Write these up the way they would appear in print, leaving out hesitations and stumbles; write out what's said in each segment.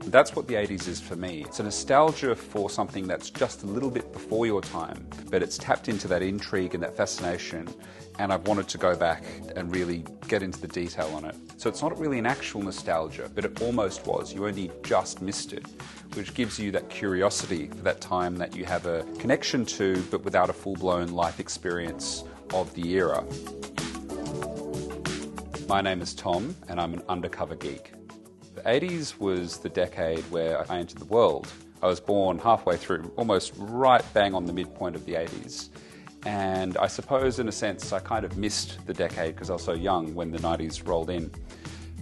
That's what the 80s is for me. It's a nostalgia for something that's just a little bit before your time, but it's tapped into that intrigue and that fascination, and I've wanted to go back and really get into the detail on it. So it's not really an actual nostalgia, but it almost was. You only just missed it, which gives you that curiosity for that time that you have a connection to, but without a full-blown life experience of the era. My name is Tom, and I'm an undercover geek. The 80s was the decade where I entered the world. I was born halfway through, almost right bang on the midpoint of the 80s. And I suppose, in a sense, I kind of missed the decade because I was so young when the 90s rolled in.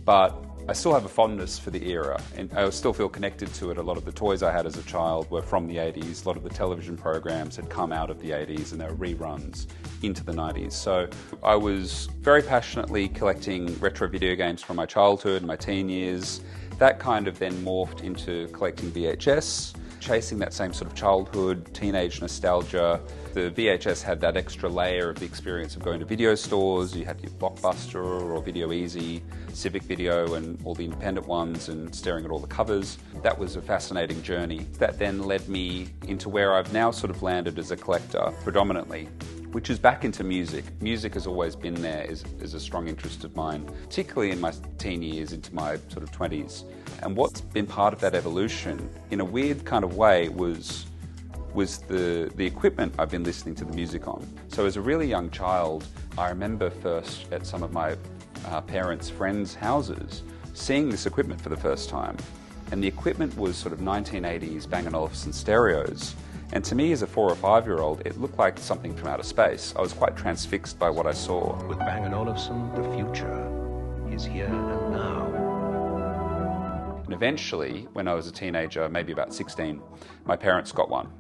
But I still have a fondness for the era, and I still feel connected to it. A lot of the toys I had as a child were from the 80s. A lot of the television programs had come out of the 80s, and they were reruns into the 90s. So I was very passionately collecting retro video games from my childhood, my teen years. That kind of then morphed into collecting VHS, chasing that same sort of childhood, teenage nostalgia. The VHS had that extra layer of the experience of going to video stores. You had your Blockbuster or Video Easy, Civic Video and all the independent ones, and staring at all the covers. That was a fascinating journey. That then led me into where I've now sort of landed as a collector predominantly, which is back into music. Music has always been there, is a strong interest of mine, particularly in my teen years into my sort of 20s. And what's been part of that evolution, in a weird kind of way, was the equipment I've been listening to the music on. So as a really young child, I remember first at some of my parents' friends' houses seeing this equipment for the first time. And the equipment was sort of 1980s Bang and Olufsen stereos. And to me, as a 4 or 5-year-old, it looked like something from outer space. I was quite transfixed by what I saw. With Bang and Olufsen, the future is here and now. And eventually, when I was a teenager, maybe about 16, my parents got one.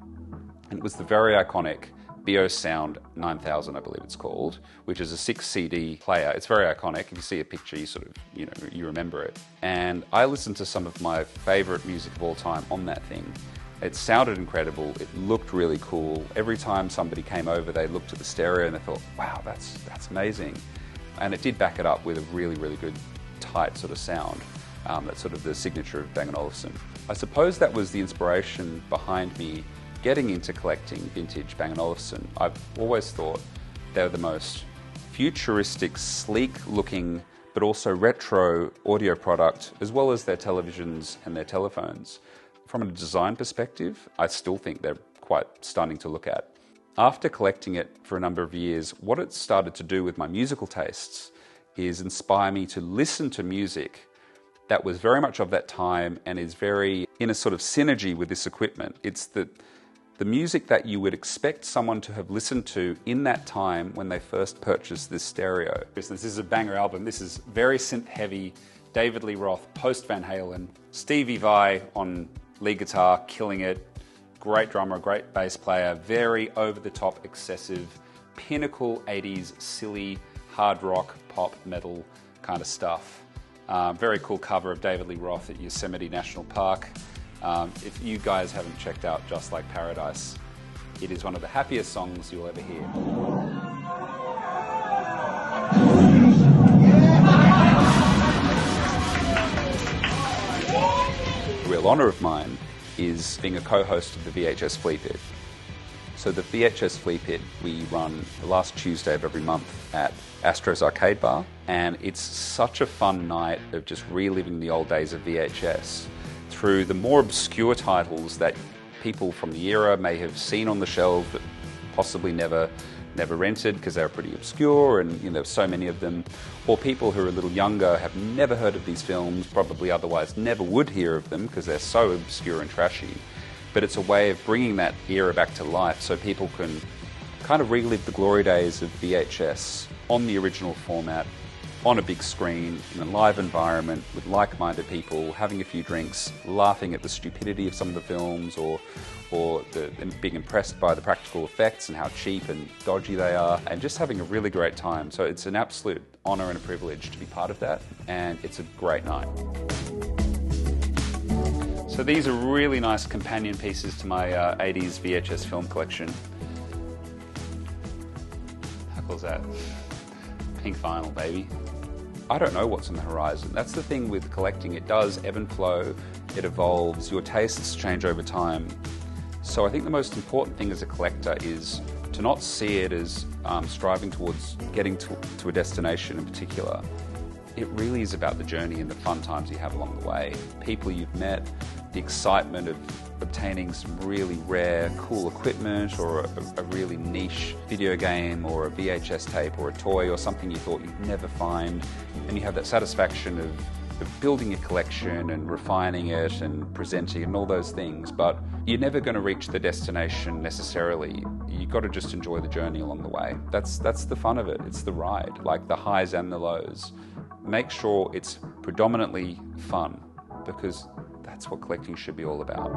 And it was the very iconic BO Sound 9000, I believe it's called, which is a 6 CD player. It's very iconic. If you see a picture, you sort of, you remember it. And I listened to some of my favorite music of all time on that thing. It sounded incredible. It looked really cool. Every time somebody came over, they looked at the stereo and they thought, wow, that's amazing. And it did back it up with a really, really good, tight sort of sound. That's sort of the signature of Bang & Olufsen. I suppose that was the inspiration behind me getting into collecting vintage Bang & Olufsen. I've always thought they were the most futuristic, sleek-looking, but also retro audio product, as well as their televisions and their telephones. From a design perspective, I still think they're quite stunning to look at. After collecting it for a number of years, what it started to do with my musical tastes is inspire me to listen to music that was very much of that time and is very in a sort of synergy with this equipment. It's the music that you would expect someone to have listened to in that time when they first purchased this stereo. This is a banger album. This is very synth-heavy, David Lee Roth, post Van Halen, Stevie Vai on lead guitar, killing it. Great drummer, great bass player, very over-the-top, excessive, pinnacle 80s, silly, hard rock, pop, metal kind of stuff. Very cool cover of David Lee Roth at Yosemite National Park. If you guys haven't checked out Just Like Paradise, it is one of the happiest songs you'll ever hear. A real honour of mine is being a co-host of the VHS Fleapit. So the VHS Fleapit we run the last Tuesday of every month at Astro's Arcade Bar, and it's such a fun night of just reliving the old days of VHS through the more obscure titles that people from the era may have seen on the shelf but possibly never rented because they were pretty obscure, and there's so many of them. Or people who are a little younger have never heard of these films, probably otherwise never would hear of them because they're so obscure and trashy. But it's a way of bringing that era back to life so people can kind of relive the glory days of VHS on the original format, on a big screen, in a live environment with like-minded people, having a few drinks, laughing at the stupidity of some of the films, or being impressed by the practical effects and how cheap and dodgy they are, and just having a really great time. So it's an absolute honour and a privilege to be part of that, and it's a great night. So these are really nice companion pieces to my 80s VHS film collection. How cool is that? Pink vinyl, baby. I don't know what's on the horizon. That's the thing with collecting. It does ebb and flow, it evolves, your tastes change over time. So I think the most important thing as a collector is to not see it as striving towards getting to a destination in particular. It really is about the journey and the fun times you have along the way, people you've met, the excitement of obtaining some really rare, cool equipment, or a really niche video game, or a VHS tape, or a toy, or something you thought you'd never find, and you have that satisfaction of building a collection and refining it and presenting and all those things. But you're never going to reach the destination necessarily. You've got to just enjoy the journey along the way. That's the fun of it. It's the ride, like the highs and the lows. Make sure it's predominantly fun, because that's what collecting should be all about.